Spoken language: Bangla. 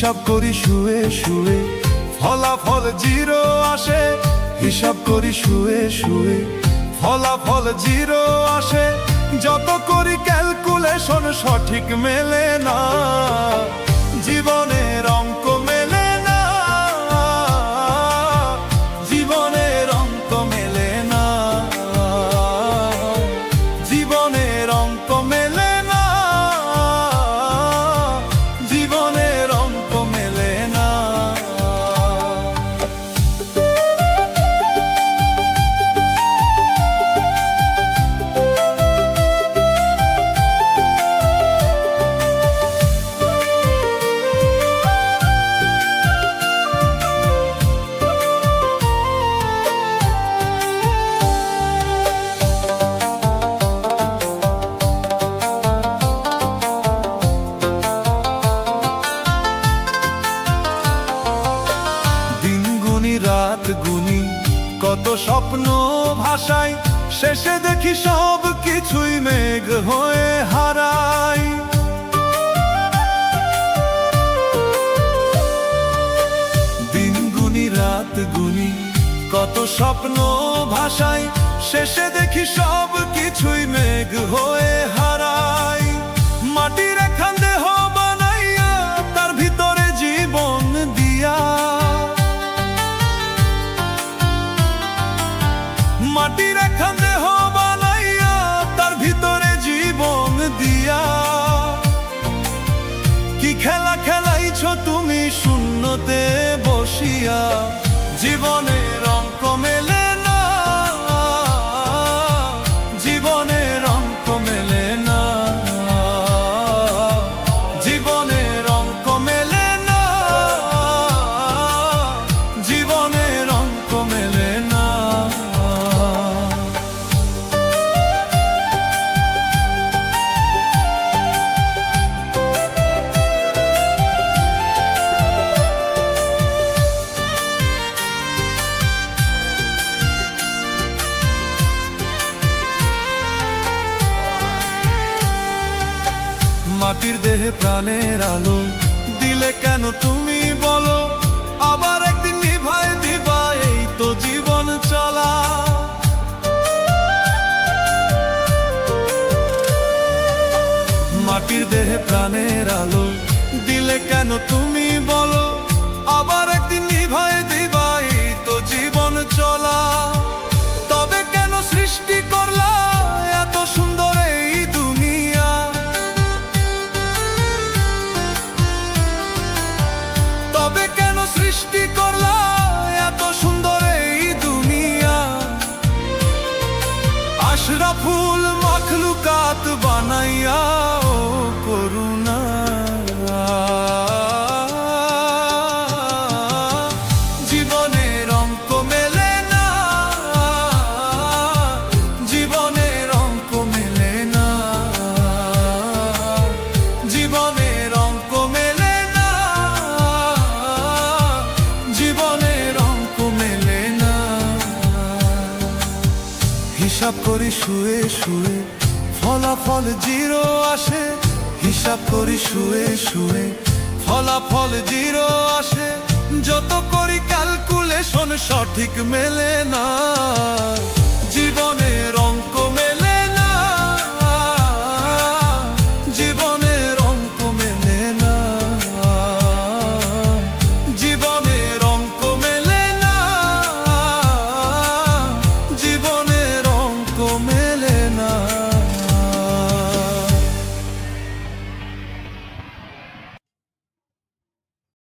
হিসাব করি শুয়ে শুয়ে, ফলাফল জিরো আসে। হিসাব করি শুয়ে শুয়ে, ফলাফল জিরো আসে। যত করি ক্যালকুলেশন সঠিক মেলে না, জীবনের অঙ্ক মেলে না, জীবনের অঙ্ক মেলে না, জীবনের অঙ্ক মেলে না, জীবনের অঙ্ক মেলে না। রাত গুনি কত স্বপ্ন ভাষায়, শেষে দেখি সব কিছুই মেঘ হয়ে হারায়। দিন গুনি রাত গুনি কত স্বপ্ন ভাষায়, শেষে দেখি সব কিছুই মেঘ হয়ে হারায়। মাটির এখান দেহ বানাইয়া তার ভিতরে জীবন দিয়া, মাটির এখান দেহ বানাইয়া তার ভিতরে জীবন দিয়া। কি খেলা খেলাইছ তুমি শূন্যতে বসিয়া, জীবনের অঙ্ক মেলে না, জীবনের অঙ্ক মেলে না, জীবনের অঙ্ক মেলে না, জীবনের অঙ্ক মেলে না। মাটির দেহে প্রাণের আলো দিলে কেন তুমি বলো, আবার একদিন নিভাই দিবা, এই তো জীবন চলা। মাটির দেহে প্রাণের আলো দিলে কেন তুমি বলো, আবার একদিন নিভাই দিবা, এই তো জীবন চলা। তবে কেন সৃষ্টি করলা এত সুন্দর এই দুনিয়া, তবে কেন সৃষ্টি করলা এত সুন্দর এই দুনিয়া। আশরাফুল মাখলুকাত বানাইয়া ও করুণা, জীবনের অঙ্ক মেলে না, জীবনের অঙ্ক মেলে না, জীবনের অঙ্ক মেলে না, জীবনের অঙ্ক মেলে না। হিসাব করি শুয়ে শুয়ে, ফলাফল জিরো আসে। হিসাব করি শুয়ে শুয়ে, ফলাফল জিরো আসে। যত করি ক্যালকুলেশন সঠিক মেলে না, জীবনের